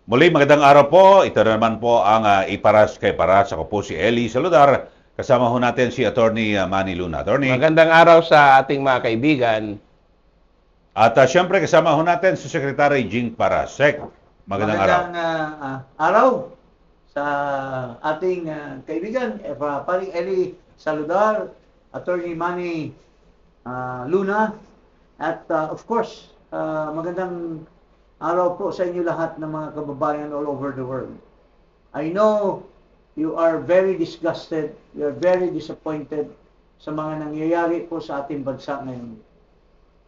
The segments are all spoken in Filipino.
Muli, magandang araw po. Ito na naman po ang Iparas kay Paras. Ako po si Eli Saludar. Kasama ho natin si Attorney Manny Luna. Attorney. Magandang araw sa ating mga kaibigan. At syempre kasama ho natin si Secretary Jing Paras. Sec, magandang araw. Araw sa ating kaibigan, paring Eli Saludar, Attorney Manny Luna, at of course, magandang araw po sa inyo lahat ng mga kababayan all over the world. I know you are very disgusted, you are very disappointed sa mga nangyayari po sa ating bansa ngayon.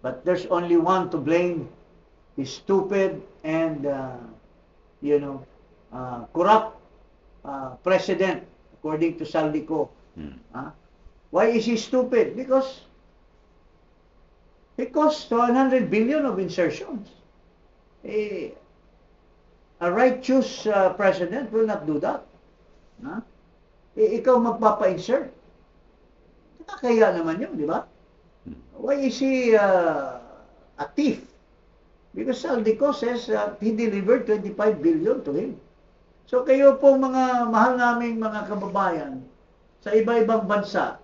But there's only one to blame, the stupid and, corrupt president, according to Saldico. Why is he stupid? Because he cost 100 billion of insertions. A righteous president will not do that. Ikaw magpapa-insert. Nakakaya naman yun, di ba? Why is he a thief? Because Saldico says he delivered 25 billion to him. So kayo po mga mahal naming mga kababayan sa iba-ibang bansa,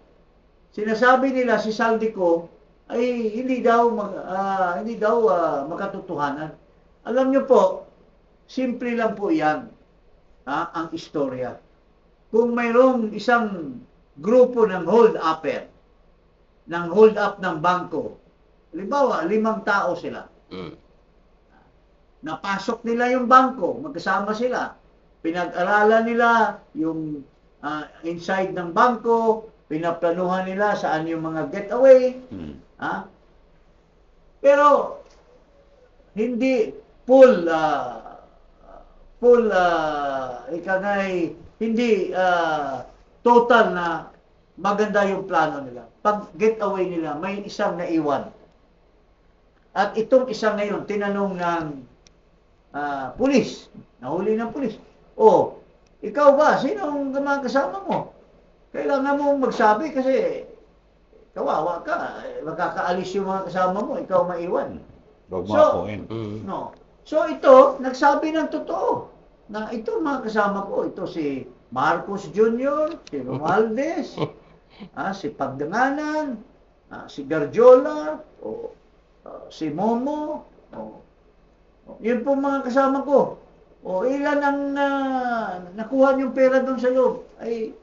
sinasabi nila si Saldico ay hindi daw makatotohanan. Alam niyo po, simple lang po yan, ang istorya. Kung mayroong isang grupo ng hold-upper, ng hold-up ng bangko, halimbawa, 5 tao sila. Napasok nila yung bangko, magkasama sila. Pinag-aralan nila yung inside ng bangko, pinaplanuhan nila saan yung mga getaway. Pero, hindi hindi total na maganda yung plano nila. Pag getaway nila, may isang naiwan. At itong isang ngayon, tinanong ng pulis, nahuli ng pulis. Ikaw ba? Sinong mga kasama mo? Kailangan mong magsabi kasi kawawa ka. Makakaalis yung mga kasama mo, ikaw maiwan. So ito, nagsabi ng totoo. Na ito mga kasama ko, ito si Marcos Jr., si Romualdez, si Pagdanganan, si Garjola, si Momo, yun po mga kasama ko. Ilan ang nakuha niyong pera doon sa loob? Ay,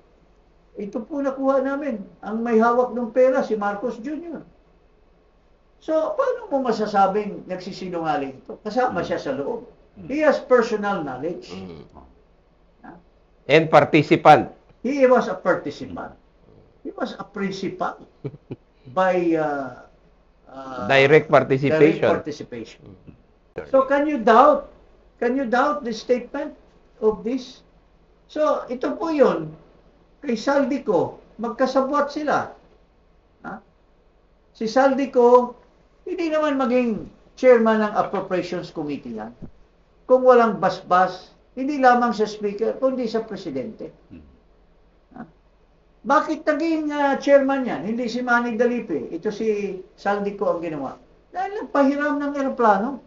ito po nakuha namin. Ang may hawak ng pera, si Marcos Jr. So, paano mo masasabing nagsisinungaling ito? Kasama siya sa loob. He has personal knowledge. And participant. He was a participant. He was a principal by direct participation. So, can you doubt the statement of this? So, ito po yun. Kay Saldico, magkasabwat sila. Si Saldico, hindi naman maging chairman ng Appropriations Committee yan. Kung walang basbas, hindi lamang sa speaker, kundi sa presidente. Bakit naging chairman yan? Hindi si Manny Dalipe. Ito si Saldico ang ginawa. Dahil nagpahiram ng aeroplano.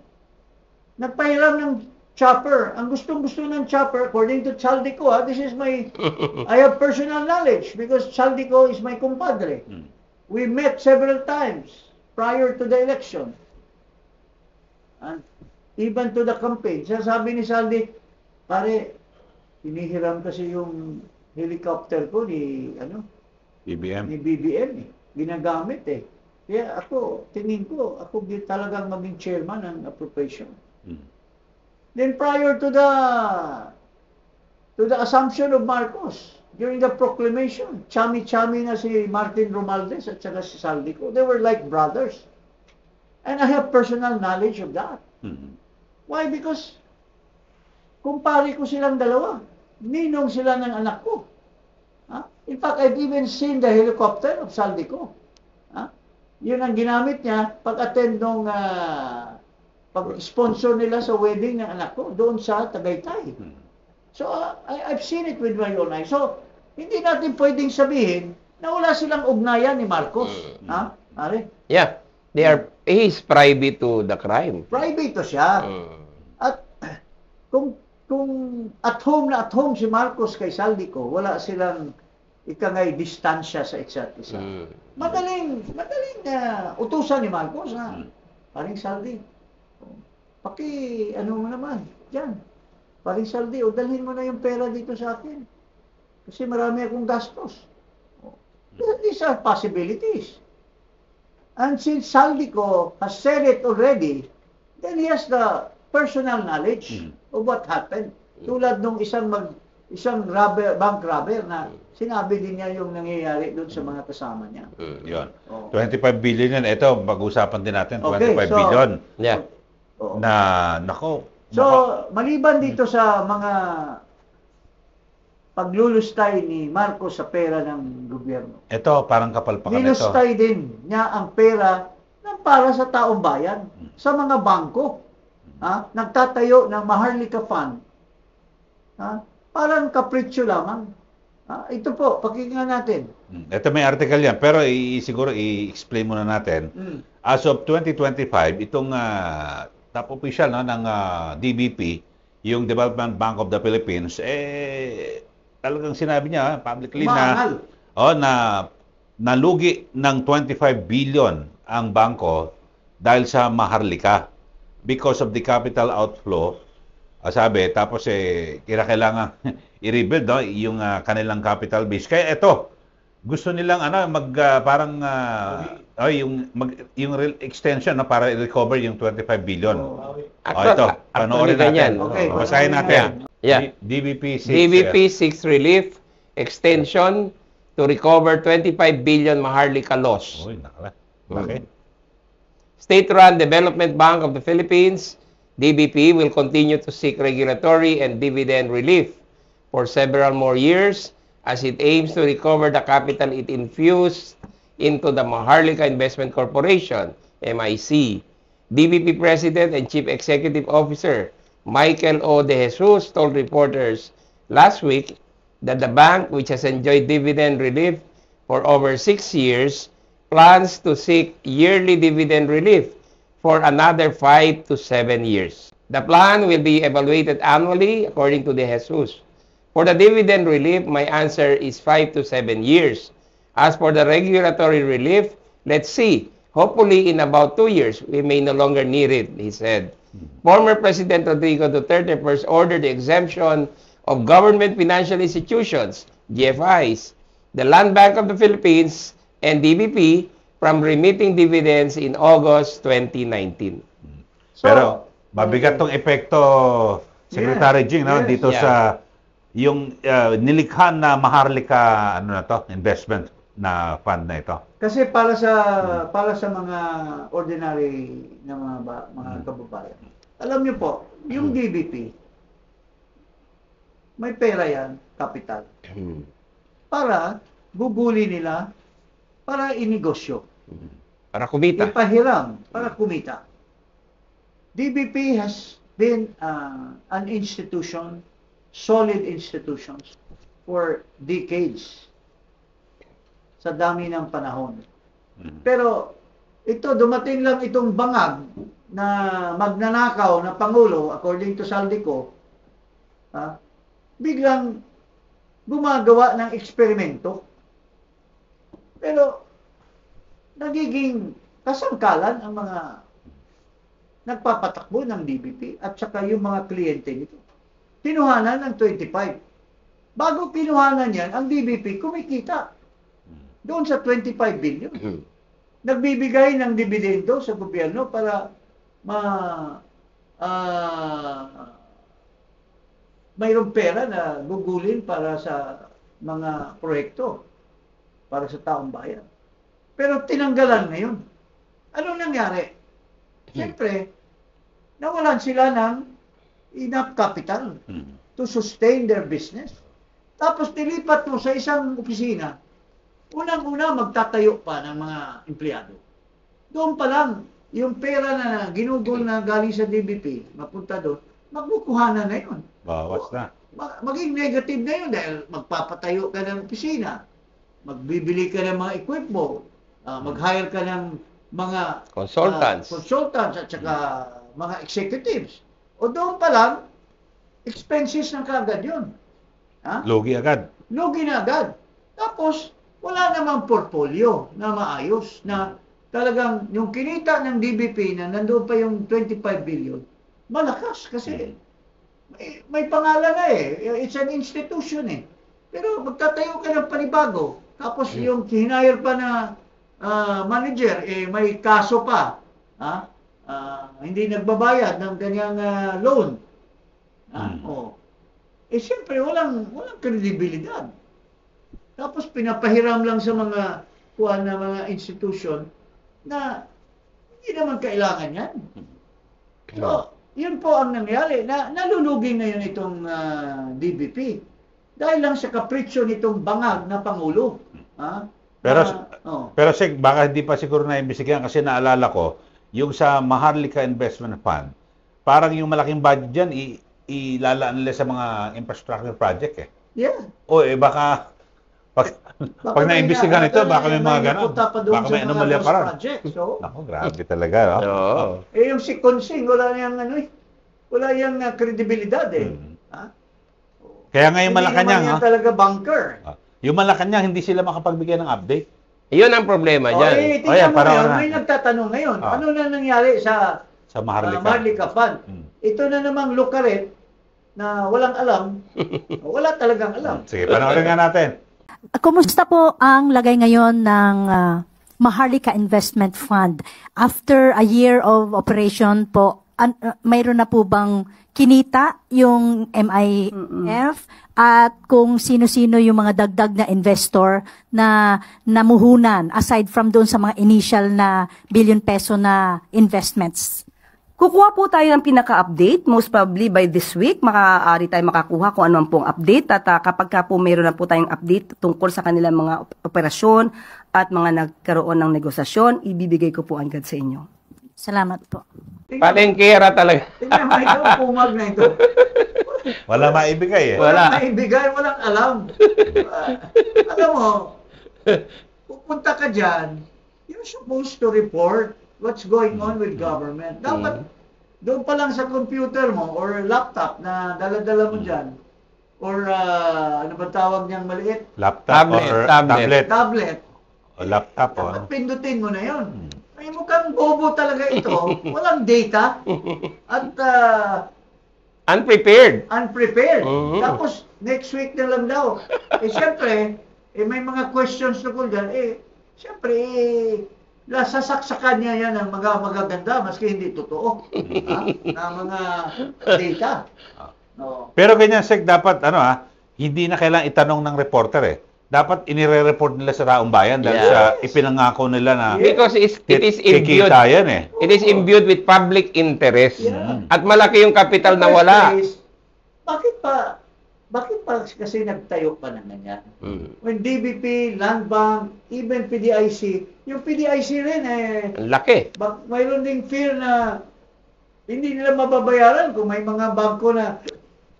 Nagpahiram ng chopper. Ang gustong-gusto ng chopper, according to Saldico, I have personal knowledge because Saldico is my compadre. We met several times prior to the election. And even to the campaign. Sabi ni Saldi, pare, hinihiram kasi yung helicopter ko ni BBM. Ginagamit eh. Kaya ako, tingin ko, ako talagang maging chairman ng appropriation. Then prior to the assumption of Marcos, during the proclamation, chami-chami na si Martin Romualdez at saka si Saldico. They were like brothers. And I have personal knowledge of that. Why? Because kumpare ko silang dalawa. Ninong sila ng anak ko. In fact, I've even seen the helicopter of Saldico. Yun ang ginamit niya pag-attend nung pag-sponsor nila sa wedding ng anak ko doon sa Tagaytay. So, I've seen it with my own eyes. So, hindi natin pwedeng sabihin na wala silang ugnayan ni Marcos. Pare? Yeah. He's privy to the crime. Private to siya. At kung kung at home si Marcos kay Saldico, wala silang ikangay distansya sa isa't isa. Madaling utusan ni Marcos na, paring Saldi, ano mo naman, dyan. Paring Saldi, dalhin mo na yung pera dito sa akin. Kasi marami akong gastos. These are possibilities. And since Saldico has said it already, then he has the personal knowledge of what happened. Tulad nung isang bank robber na sinabi din niya yung nangyayari doon sa mga kasama niya. Yun. 25 billion yan. Ito, pag-usapan din natin. 25 billion. Yeah. Nako. So, maliban dito sa mga paglulustay ni Marcos sa pera ng gobyerno. Ito, parang kapalpakan ito. Nilustay din niya ang pera na para sa taong bayan, sa mga bangko. Nagtatayo ng Maharlika Fund. Parang kapritsyo lamang. Ito po, pakinggan natin. Ito may article yan, pero siguro i-explain muna natin. As of 2025, itong top official ng DBP, yung Development Bank of the Philippines, talagang sinabi niya publicly na nalugi ng 25 billion ang bangko dahil sa Maharlika because of the capital outflow. Sabi, tapos kailangan i-rebuild yung kanilang capital base. Kaya ito, gusto nilang yung extension para i-recover yung 25 billion. Ito, panoorin natin. Okay. Basahin natin. Yeah. DBP 6 relief extension to recover 25 billion Maharlika loss. Bakit? State-run Development Bank of the Philippines, DBP, will continue to seek regulatory and dividend relief for several more years as it aims to recover the capital it infused into the Maharlika Investment Corporation, MIC. DBP President and Chief Executive Officer Michael O. De Jesus told reporters last week that the bank, which has enjoyed dividend relief for over 6 years, plans to seek yearly dividend relief for another 5 to 7 years. The plan will be evaluated annually, according to De Jesus. For the dividend relief, my answer is 5 to 7 years. As for the regulatory relief, let's see. Hopefully, in about 2 years, we may no longer need it, he said. Former President Rodrigo Duterte first ordered the exemption of government financial institutions, GFIs, the Land Bank of the Philippines, and DBP from remitting dividends in August 2019. Pero mabigat tong epekto, Secretary Jing, dito sa yung nilikha na Maharlika investment na fund na ito. Kasi para sa mga ordinary na mga kababayan. Alam niyo po, yung DBP may pera yan, kapital. Para guguli nila para inegosyo. Para kumita. Ipahiram para kumita. DBP has been an institution, solid institutions for decades sa dami ng panahon. Pero ito, dumating lang itong bangag na magnanakaw na Pangulo, according to Saldico, biglang gumagawa ng eksperimento. Pero nagiging kasangkalan ang mga nagpapatakbo ng DBP at saka yung mga kliyente nito. Pinuhanan ng 25. Bago pinuhanan yan, ang DBP kumikita doon sa 25 billion. Nagbibigay ng dividendo sa gobyerno para mayroong pera na gugulin para sa mga proyekto para sa taong bayan. Pero tinanggalan ngayon. Anong nangyari? Siyempre, nawalan sila ng enough capital to sustain their business. Tapos nilipat mo sa isang opisina, unang-una magtatayo pa ng mga empleyado. Doon pa lang, yung pera na ginugol na galing sa DBP, mapunta doon, magkukuhanan na yun. Bawas na. Maging negative na yun dahil magpapatayo ka ng opisina, magbibili ka ng mga equipment, mag-hire ka ng mga Consultants at saka mga executives. O doon pa lang, expenses na kaagad yun. Ha? Lugi agad. Lugi na agad. Tapos, wala namang portfolio na maayos na talagang yung kinita ng DBP na nandoon pa yung 25 billion, malakas kasi may pangalan na eh. It's an institution eh. Pero magtatayo ka ng panibago. Tapos yung hinire pa na manager, may kaso pa. Ha? Hindi nagbabayad ng kanyang loan. Siyempre, walang kredibilidad. Tapos pinapahiram lang sa mga na mga institution na hindi naman kailangan yan. So, yun po ang nangyari. Nalulugi ngayon itong DBP. Dahil lang sa kapritsyo nitong bangag na Pangulo. Pero Sek, baka hindi pa siguro na-imbestigahan kasi naalala ko, yung sa Maharlika Investment Fund, parang yung malaking budget dyan, ilalaan nila sa mga infrastructure project eh. Yeah. Baka pag na-imbestigahan ito, baka may mga gano'n. Baka may anomalya pa rin. So, ako, grabe talaga. No? Yung si Consing, wala niyang wala niyang kredibilidad eh. Kaya ngayon Malacanang, hindi naman yan talaga bunker. Yung Malacanang, hindi sila makapagbigay ng update. Iyon ang problema dyan. Tingnan mo ngayon, may nagtatanong ngayon, ano na nangyari sa Maharlika Fund? Ito na namang lukaret na walang alam, wala talagang alam. Sige, panoorin nga natin. Kumusta po ang lagay ngayon ng Maharlika Investment Fund? After a year of operation po, mayroon na po bang kinita yung MIF? At kung sino-sino yung mga dagdag na investor na namuhunan aside from doon sa mga initial na billion peso na investments? Kukuha po tayo ng pinaka-update, most probably by this week, maaari tayo makakuha kung ano pong update at kapag ka po mayroon na po tayong update tungkol sa kanilang mga operasyon at mga nagkaroon ng negosasyon, ibibigay ko po agad sa inyo. Salamat po. Palengkera talaga. Tingnan mo ito, pumag na ito. Wala maibigay eh. Wala maibigay, walang alam. Alam mo, pupunta ka dyan, you're supposed to report what's going on with government. Dapat doon pa lang sa computer mo or laptop na dala-dala mo dyan or ano ba tawag niyang maliit? Tablet. O laptop. Dapat pindutin mo na yon. May mukhang bobo talaga ito. Walang data at unprepared. Tapos next week na lang daw. Siyempre, may mga questions tungkol dyan. Siyempre, sasaksakan niya yan ng mga magaganda maski hindi totoo na mga data. No. Pero ganyan, Sek, dapat hindi na kailangang itanong ng reporter eh. Dapat inire-report nila sa taong bayan dahil sa ipinangako nila na because it is imbued. Yan eh. It is imbued with public interest. At malaki yung capital na wala. Bakit pa kasi nagtayo pa ng ganyan? When DBP, Land Bank, even PDIC, yung PDIC rin laki. Mayroon ding fear na hindi nila mababayaran kung may mga bangko na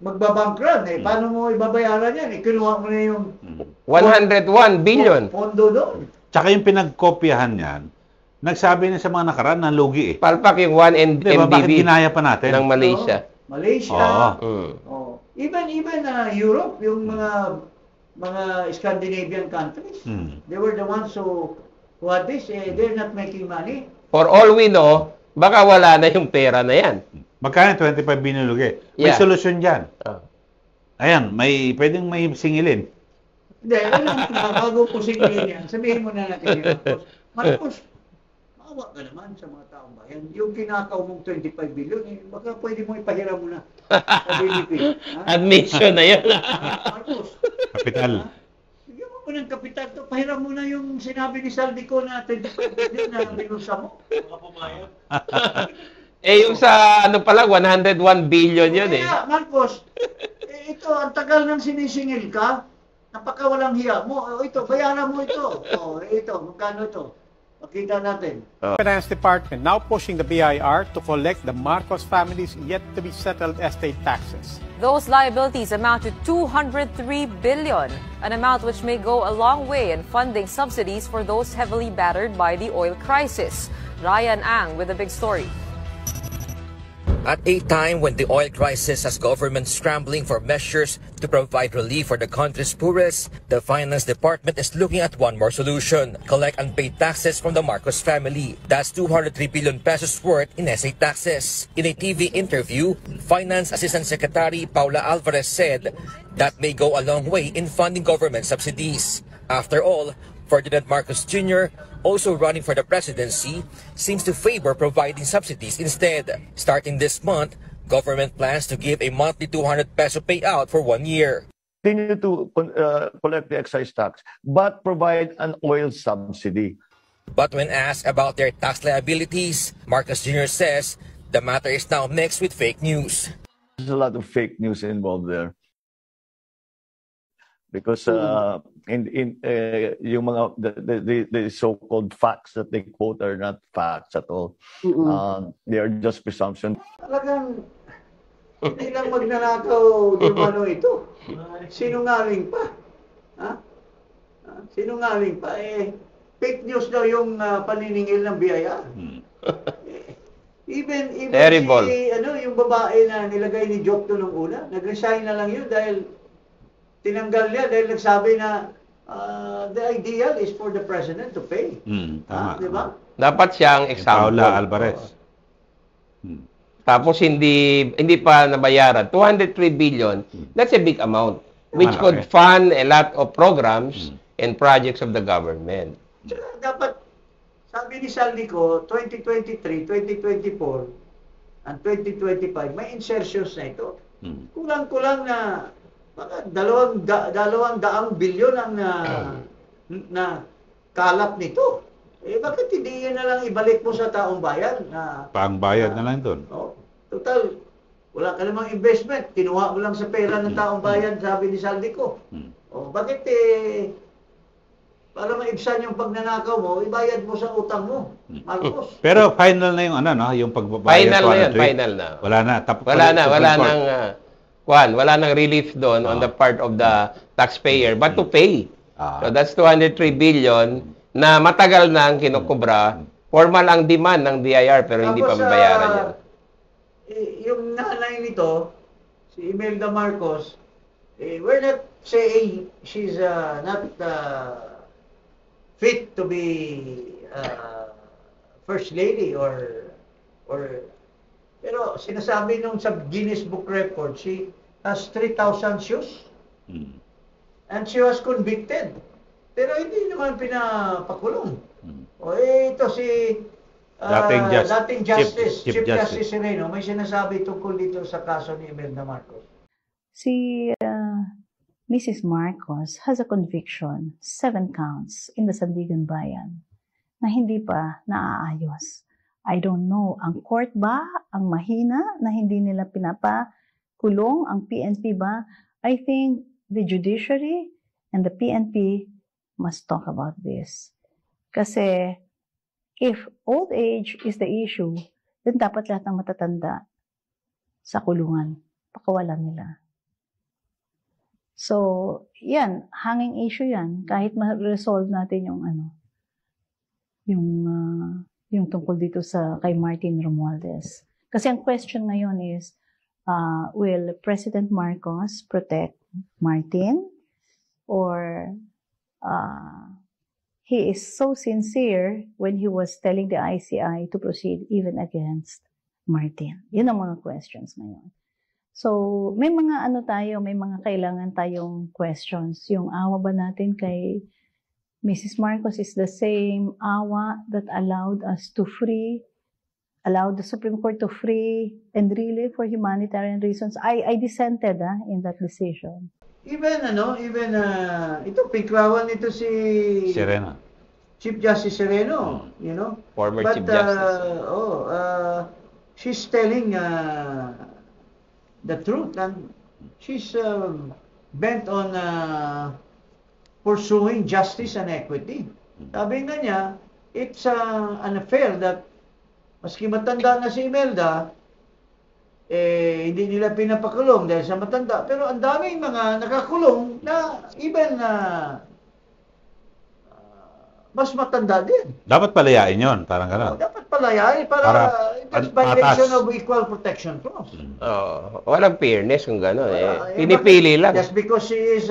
magbabankrupt. Paano mo ibabayaran yan? Kinuha mo na yung 101 billion. Pondo doon. Tsaka yung pinagkopyahan niyan, nagsabi na sa mga nakaraan na lugi eh. Palpak yung 1 diba, MDB bakit ginaya pa natin? ng Malaysia. Malaysia. Even Europe, yung mga Scandinavian countries, they were the ones who had this. They're not making money. For all we know, baka wala na yung pera na yan. Magkano 25 binulugi? May solusyon dyan. Ayan, pwedeng may singilin. Hindi, bago po singilin yan, sabihin mo na natin yun. Marcos, maawa ka naman sa mga taong bayan. Yung kinakaw mong 25 billion, baka pwede mo ipahiram mo na sa BBP. Admission na yun. Marcos. Kapital. Bigyan mo ng kapital to. Pahiram mo na yung sinabi ni Saldico na 25 billion na binusa mo. Baka pumayag. Yung sa pala, 101 billion yun eh. Kaya, Marcos, ito, ang tagal nang sinisingil ka, napakawalang hiya mo. Ito, bayaran mo ito. Ito, magkano ito? Pakita natin. Finance Department now pushing the BIR to collect the Marcos family's yet to be settled estate taxes. Those liabilities amount to 203 billion, an amount which may go a long way in funding subsidies for those heavily battered by the oil crisis. Ryan Ang with the big story. At a time when the oil crisis has government scrambling for measures to provide relief for the country's poorest, the Finance Department is looking at one more solution: collect unpaid taxes from the Marcos family. That's 203 billion pesos worth in SA taxes. In a TV interview, Finance Assistant Secretary Paula Alvarez said that may go a long way in funding government subsidies. After all, Ferdinand Marcos Jr., also running for the presidency, seems to favor providing subsidies instead. Starting this month, government plans to give a monthly 200 peso payout for 1 year. Continue to collect the excise tax, but provide an oil subsidy. But when asked about their tax liabilities, Marcos Jr. says the matter is now mixed with fake news. There's a lot of fake news involved there. Because yung mga the so-called facts that they quote are not facts at all. They are just presumption. Talagang hindi lang magnanakaw yung ano ito. Sinungaling pa. Ha? Sinungaling pa. Fake news daw yung paniningil ng BIR. Even Terrible. yung babae na nilagay ni Jokto nung una, nag-resign na lang yun dahil tinanggal niya dahil nagsabi na the ideal is for the president to pay. Tama. Di ba? Dapat siyang example. Paula Alvarez. Tapos hindi pa nabayaran. 203 billion, that's a big amount, which could fund a lot of programs and projects of the government. Dapat, sabi ni Saldico, 2023, 2024, and 2025, may insertions na ito. Kulang-kulang na baka 200 bilyon ang na kalap nito. Bakit hindi yan na lang ibalik mo sa taong bayan? Pangbayad na lang doon. Total, wala ka namang investment. Kinuha mo lang sa pera ng taong bayan, sabi ni Saldico. Bakit para maibsan yung pagnanakaw mo, ibayad mo sa utang mo, Marcos. Pero final na yung yung pagbabayad. Final na yan, final na. Wala nang relief doon on the part of the taxpayer, but to pay. So that's 203 billion na matagal na ang kinukubra. Formal ang demand ng BIR pero hindi pa mabayaran yan. Yung nanay nito, si Imelda Marcos, we're not saying she's not fit to be first lady or pero sinasabi nung sa Guinness Book Record, she has 3,000 shoes. And she was convicted. Pero hindi naman pinapakulong. Ito si dating Justice, Chief Justice Sereno, may sinasabi tungkol dito sa kaso ni Imelda Marcos. Si Mrs. Marcos has a conviction, 7 counts in the Sandigan Bayan na hindi pa naaayos. I don't know, ang court ba ang mahina na hindi nila pinapakulong? Ang PNP ba? I think the judiciary and the PNP must talk about this. Kasi if old age is the issue, then dapat lahat ng matatanda sa kulungan, pakawalan nila. So, yan, hanging issue yan. Kahit ma-resolve natin yung tungkol dito kay Martin Romualdez. Kasi ang question ngayon is, will President Marcos protect Martin? Or he is so sincere when he was telling the ICI to proceed even against Martin? Yun ang mga questions ngayon. So, may mga may mga kailangan tayong questions. Yung awa ba natin kay Mrs. Marcos is the same awa that allowed the Supreme Court to free Enrile for humanitarian reasons. I dissented in that decision. Even ito pikrawan ito si Sereno. Chief Justice Sereno, Former Chief Justice. She's telling the truth and she's bent on pursuing justice and equity. Sabi nga niya, it's an affair that maski matanda na si Imelda, hindi nila pinapakulong dahil sa matanda. Pero ang daming mga nakakulong na even mas matanda din. Dapat palayain yon, parang gano'n. Dapat palayain para that's violation of equal protection clause. Walang fairness kung gano'n. Pinipili lang. Just because she is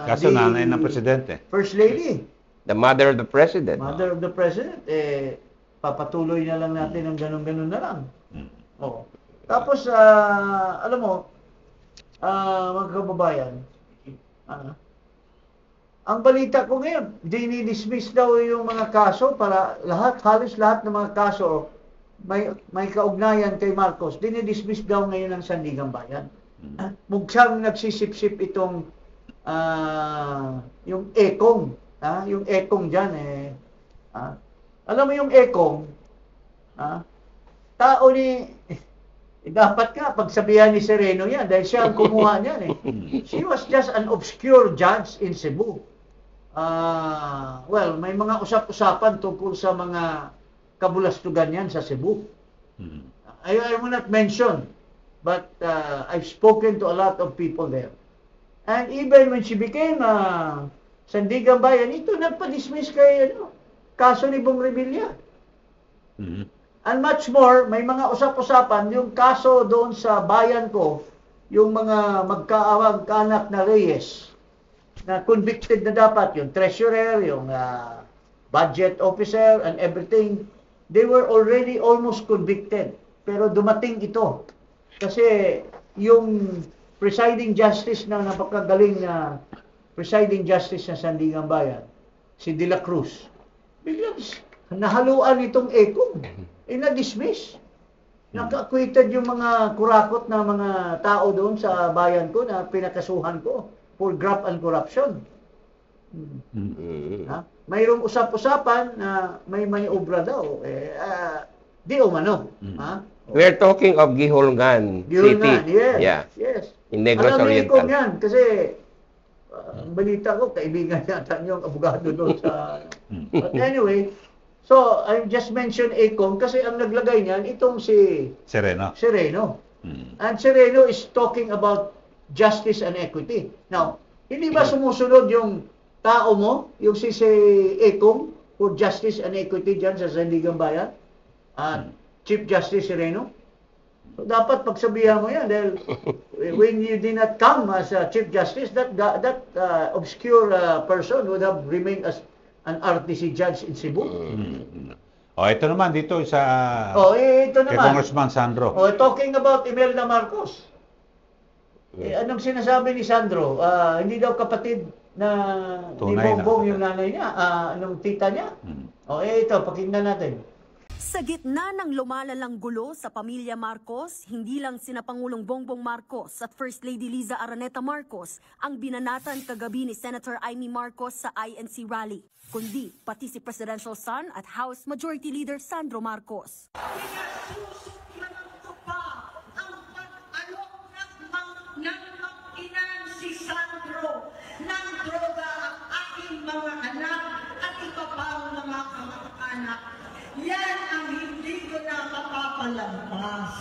Kaso nanay ng presidente. First Lady. The mother of the president. Mother of the president, papatuloy na lang natin ng ganun-ganun na lang. Oh. Tapos, alam mo, mga kababayan, ang balita ko ngayon, dinidismiss daw yung mga kaso para halos lahat ng mga kaso may kaugnayan kay Marcos, dinidismiss daw ngayon ng Sandigan Bayan. Mugsang nagsisip-sip itong yung ekong, yung ekong dyan alam mo yung ekong, tao ni dapat ka pagsabihan ni Sereno yan dahil siya ang kumuha niyan She was just an obscure judge in Cebu. Well, may mga usap-usapan tungkol sa mga kabulastugan yan sa Cebu. I will not mention, but I've spoken to a lot of people there. And even when she became Sandigan Bayan, ito nagpa-dismiss kay kaso ni Bong Revilla. And much more, may mga usap-usapan, yung kaso doon sa bayan ko, yung mga magkaanak na Reyes, na convicted na dapat, yung treasurer, yung budget officer, and everything, they were already almost convicted. Pero dumating ito. Kasi yung presiding justice na napakagaling na presiding justice ng Sandigan Bayan, si De La Cruz, biglang nahaluan itong ekong, na-dismiss. Naka-acquitted yung mga kurakot na mga tao doon sa bayan ko na pinakasuhan ko for graft and corruption. Mayroong usap-usapan na may obra daw. Di umano. We're talking of Gihulgan City. Yes. In Negros Oriental. Alam yan kasi balita ko, kaibigan yata yung abogado doon sa... But anyway, so I just mentioned Econ kasi ang naglagay niyan itong si Sereno. And Sereno is talking about justice and equity. Now, hindi ba sumusunod yung tao mo, yung si Econ for justice and equity dyan sa Sandigan Bayan? Chief Justice Sereno? So, dapat pagsabihan mo yan dahil when you did not come as a Chief Justice, that obscure person would have remained as an RTC judge in Cebu. Ito naman dito sa ito naman. kay Congressman Sandro. Talking about Imelda Marcos. Anong sinasabi ni Sandro? Hindi daw kapatid na ni Bongbong yung nanay niya, anong tita niya. Ito, pakinggan natin. Sa gitna ng lumalalang gulo sa pamilya Marcos, hindi lang sina Pangulong Bongbong Marcos at First Lady Liza Araneta Marcos ang binanatan kagabi ni Senator Amy Marcos sa INC rally, kundi pati si presidential son at House Majority Leader Sandro Marcos. Si Sandro ng droga ang aking mga anak at iba pang mga kamag-anak. Yan ang hindi ko na mapapalampas.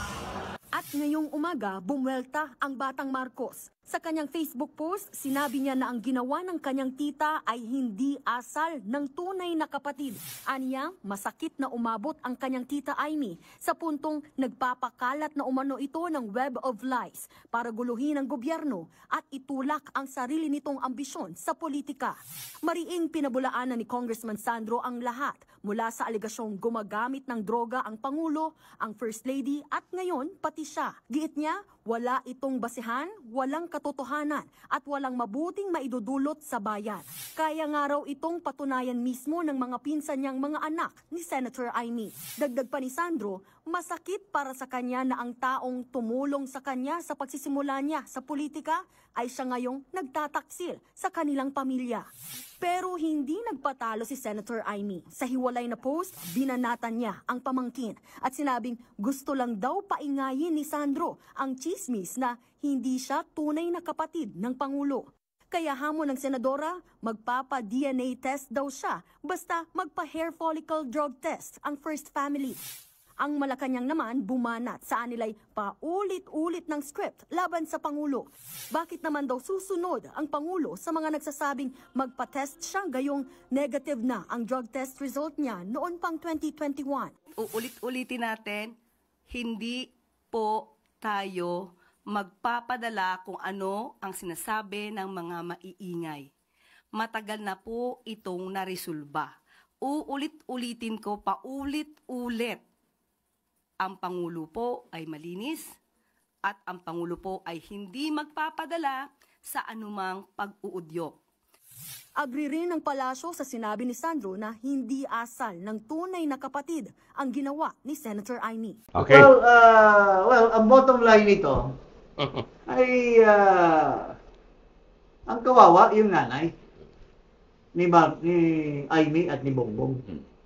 At ngayong umaga, bumwelta ang batang Marcos. Sa kanyang Facebook post, sinabi niya na ang ginawa ng kanyang tita ay hindi asal ng tunay na kapatid. Aniya, masakit na umabot ang kanyang tita Amy sa puntong nagpapakalat na umano ito ng web of lies para guluhin ang gobyerno at itulak ang sarili nitong ambisyon sa politika. Mariing pinabulaanan ni Congressman Sandro ang lahat mula sa aligasyong gumagamit ng droga ang Pangulo, ang First Lady at ngayon pati siya. Giit niya, wala itong basihan, walang katotohanan at walang mabuting maidudulot sa bayan. Kaya nga raw itong patunayan mismo ng mga pinsan niyang mga anak ni Senator Amy. Dagdag pa ni Sandro, masakit para sa kanya na ang taong tumulong sa kanya sa pagsisimula niya sa politika ay siya ngayong nagtataksil sa kanilang pamilya. Pero hindi nagpatalo si Senator Amy. Sa hiwalay na post, binanatan niya ang pamangkin at sinabing gusto lang daw paingayin ni Sandro ang chismis na hindi siya tunay na kapatid ng Pangulo. Kaya hamon ng senadora, magpapa-DNA test daw siya basta magpa-hair follicle drug test ang first family. Ang Malacanang naman bumanat sa nila'y paulit-ulit ng script laban sa Pangulo. Bakit naman daw susunod ang Pangulo sa mga nagsasabing magpa-test siya gayong negative na ang drug test result niya noon pang 2021? Uulit-ulitin natin, hindi po tayo magpapadala kung ano ang sinasabi ng mga maiingay. Matagal na po itong naresolba. Uulit-ulitin ko paulit-ulit. Ang Pangulo po ay malinis at ang Pangulo po ay hindi magpapadala sa anumang pag-uudyok. Agree rin ang palasyo sa sinabi ni Sandro na hindi asal ng tunay na kapatid ang ginawa ni Senator Amy. Okay. Well, ang bottom line nito ay ang kawawa yung nanay ni Amy at ni Bongbong.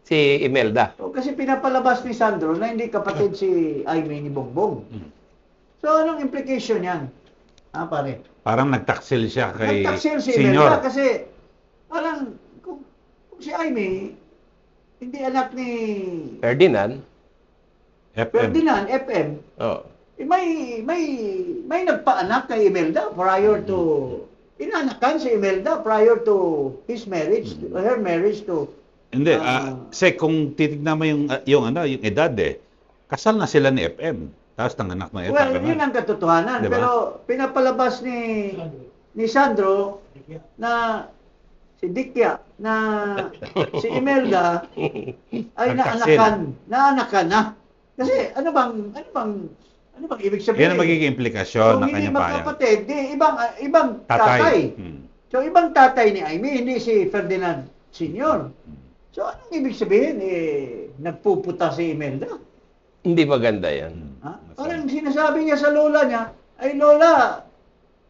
Si Imelda. O, kasi pinapalabas ni Sandro na hindi kapatid si Amy ni Bongbong. So, anong implication yan? Pare? Parang nagtaksil siya kay Nagtaksil si Senior. Imelda kasi parang kung si Amy hindi anak ni Ferdinand. FM. Oh. May nagpaanak kay Imelda prior to inanakan si Imelda prior to his marriage, her marriage to Hindi, kung titignan mo yung edad kasal na sila ni FM. Tapos nanganak na well, yun ang katotohanan. Diba? Pero pinapalabas ni Sandro na si Dikya na si Imelda ay naanakan na. Kasi ano bang ibig sabihin? Yan ang magiging implikasyon ng kanyang pahayag. Magkapatid, ibang tatay. So ibang tatay ni Amy, hindi si Ferdinand Senior. So anong ibig sabihin? Nagpuputa si Imelda. Hindi maganda yan. Parang sinasabi niya sa lola niya, ay lola,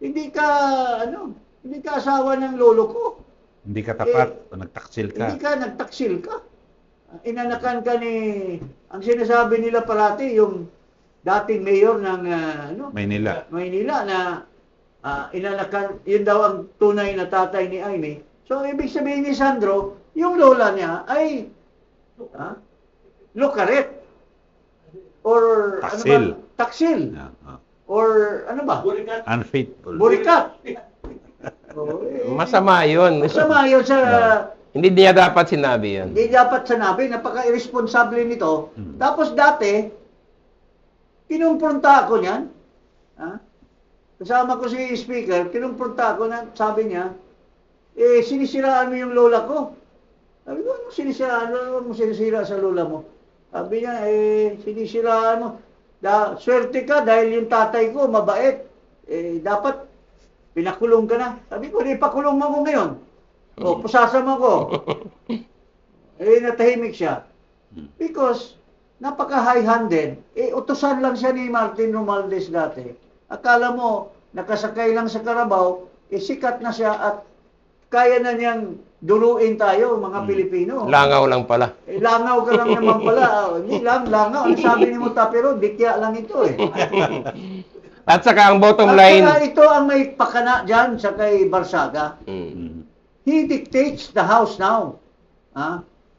hindi ka asawa ng lolo ko. Hindi ka tapat, nagtaksil ka. Hindi ka, nagtaksil ka. Inanakan ka ang sinasabi nila parati, yung dating mayor ng Maynila na inanakan, yun daw ang tunay na tatay ni Amy. So, ibig sabihin ni Sandro, yung lola niya ay lokaret. Or taksil. Taksil. Or ano ba? Unfaithful. Burikat. Masama yun. Masama yun sa... Hindi niya dapat sinabi yan. Hindi dapat sinabi. Napaka-irresponsable nito. Tapos dati, kinumpronta ako niyan. Kasama ko si speaker, kinumpronta ako na sabi niya, sinisiraan mo yung lola ko. Sabi ko, anong sinisiraan? Ano mo sinisira sa lola mo? Sabi niya, sinisiraan mo. Swerte ka dahil yung tatay ko mabait. Dapat pinakulong ka na. Sabi ko, pakulong mo ko ngayon. O, pusasa mo ko. Natahimik siya. Because, napaka-high-handed. Utusan lang siya ni Martin Romualdez dati. Akala mo, nakasakay lang sa Carabao, sikat na siya at kaya na niyang duruin tayo, mga Pilipino. Langaw lang pala. Langaw ka lang naman pala. Hindi lang, langaw. Ano sabi ni mo, Tapero, dikya lang ito At saka ang bottom line... At saka ito ang may pakana dyan sa kay Barsaga. He dictates the House now.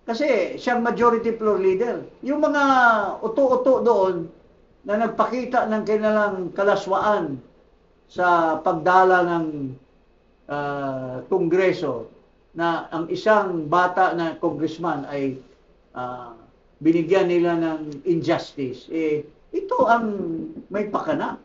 Kasi siyang majority floor leader. Yung mga uto-uto doon na nagpakita ng kanilang kalaswaan sa pagdala ng Kongreso na ang isang bata na congressman ay binigyan nila ng injustice. Ito ang may pakana.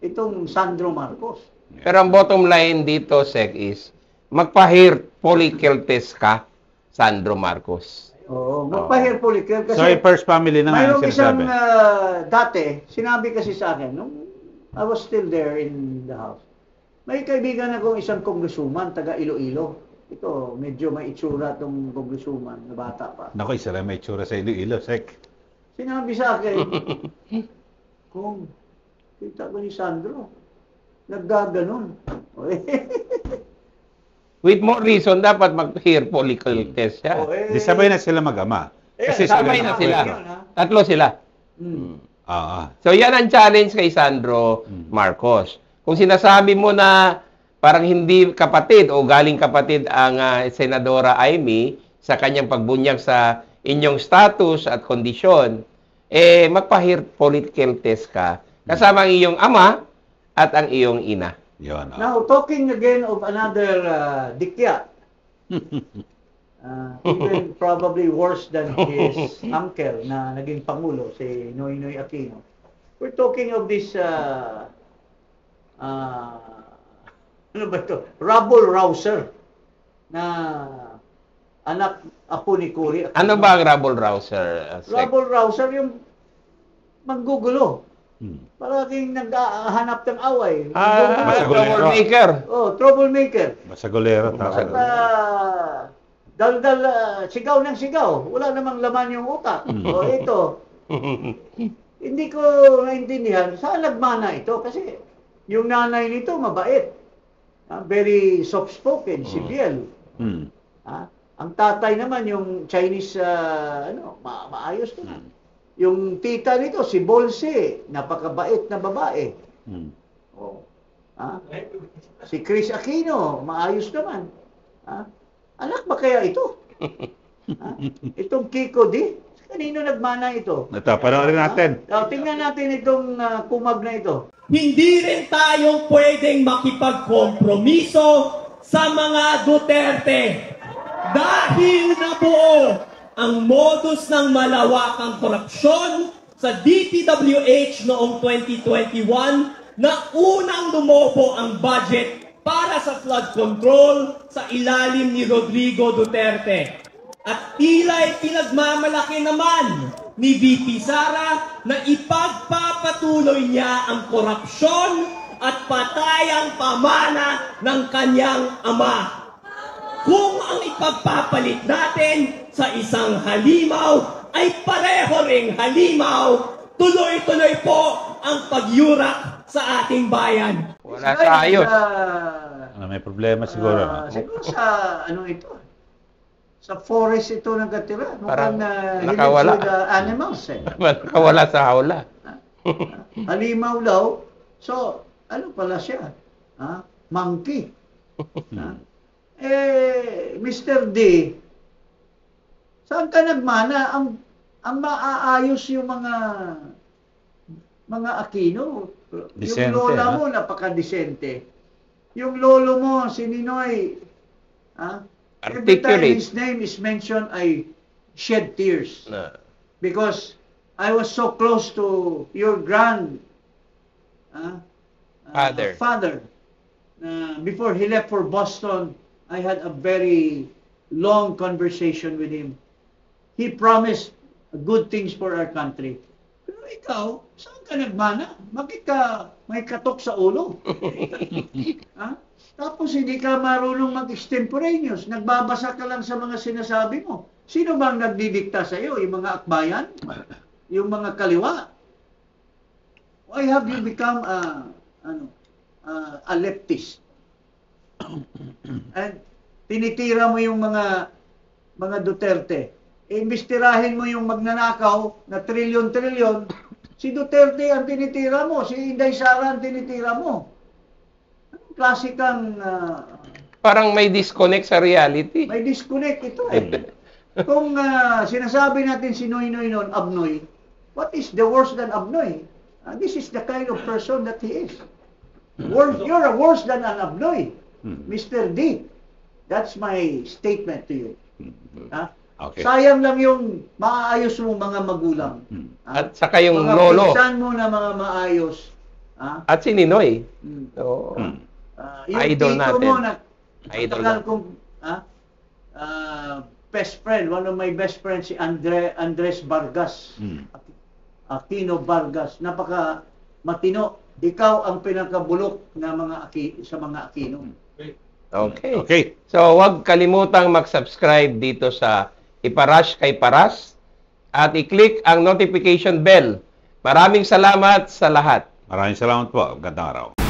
Itong Sandro Marcos. Pero ang bottom line dito, Sec, is magpa-hair follicle test ka, Sandro Marcos. Oo, magpa-hair follicle. Kasi so, first family na nga mayroong isang sinasabi. dati, sinabi kasi sa akin, nung I was still there in the house, may kaibigan akong isang congresswoman, taga Iloilo. Ito, medyo may itsura itong congresswoman na bata pa. Naku, isa lang may itsura sa Iloilo, Sec. Sinabi sa akin, kung kita ko ni Sandro, naggaganon. With more reason, dapat mag-hair follicle test siya. Di sabay na sila mag-ama. Kasi sabay na sila. Tatlo sila. So, yan ang challenge kay Sandro Marcos. Kung sinasabi mo na parang hindi kapatid o galing kapatid ang Senadora Amy sa kanyang pagbunyag sa inyong status at kondisyon, magpa-political test ka kasama ang iyong ama at ang iyong ina. Yun. Now, talking again of another dikya, even probably worse than his uncle na naging Pangulo, si Noynoy Aquino. We're talking of this, ano ba ito? Rabble-rouser na anak apo ni Cory Aquino. Ano ba ang rabble-rouser? Rabble-rouser yung manggugulo. Palaging naghahanap ng away. Troublemaker. Troublemaker. Masagolero. At dal-dal, sigaw ng sigaw. Wala namang laman yung utak. Ito. Hindi ko naintindihan. Saan nagmana ito? Kasi yung nanay nito mabait. Very soft-spoken, si Biel. Ang tatay naman yung Chinese, maayos naman. Yung tita nito, si Bolse, napakabait na babae. Si Chris Aquino, maayos naman. Anak ba kaya ito? Itong Kiko D? Kanino nagmana ito? Ito, panoorin natin. Tingnan natin itong kumag na ito. Hindi rin tayo pwedeng makipagkompromiso sa mga Duterte dahil nabuo ang modus ng malawakang korupsyon sa DPWH noong 2021 na unang lumobo ang budget para sa flood control sa ilalim ni Rodrigo Duterte. At tila'y pinagmamalaki naman ni VP Sara na ipagpapatuloy niya ang korupsyon at patayang pamana ng kanyang ama. Kung ang ipagpapalit natin sa isang halimaw ay pareho ring halimaw, tuloy-tuloy po ang pagyurak sa ating bayan. Wala sa ayos. May problema siguro. Siguro sa ito. Sa forest ito nagkatira. Parang nakawala. Animals Nakawala sa hawla. Halimaw daw. So, ano pala siya? Monkey. Mr. D, saan ka nagmana? Ang maaayos yung mga Aquino. Disente, yung lola mo, napaka-disente. Yung lolo mo, si Ninoy, every time his name is mentioned, I shed tears. Because I was so close to your father. Before he left for Boston, I had a very long conversation with him. He promised good things for our country. Pero ikaw, saan ka nagmana? Bakit ka may katok sa ulo? Tapos hindi ka marunong mag-extemporaneous. Nagbabasa ka lang sa mga sinasabi mo. Sino bang nagdidikta sa iyo? Yung mga akbayan? Yung mga kaliwa? Why have you become a leftist? And tinitira mo yung mga Duterte. Imbistirahin mo yung magnanakaw na trilyon-trilyon. Si Duterte ang tinitira mo, si Inday Sara ang tinitira mo. Anong klase kang parang may disconnect sa reality. May disconnect ito Kung sinasabi natin si Noynoy noon, Abnoy, what is the worse than Abnoy? This is the kind of person that he is. You're worse than an Abnoy. Mr. D, that's my statement to you. Okay. Sayang lang yung maayos mo mga magulang. At saka yung mga lolo. pinsan mo na mga maayos. At si Ninoy. Yung idol tito natin. mo na Idol kong best friend, one of my best friends, si Andres Vargas. Aquino Vargas. Napaka matino. Ikaw ang pinakabulok na sa mga Aquino. Okay. So, huwag kalimutang mag-subscribe dito sa Iparash kay Paras at i-click ang notification bell. Maraming salamat sa lahat. Maraming salamat po. Gandang araw.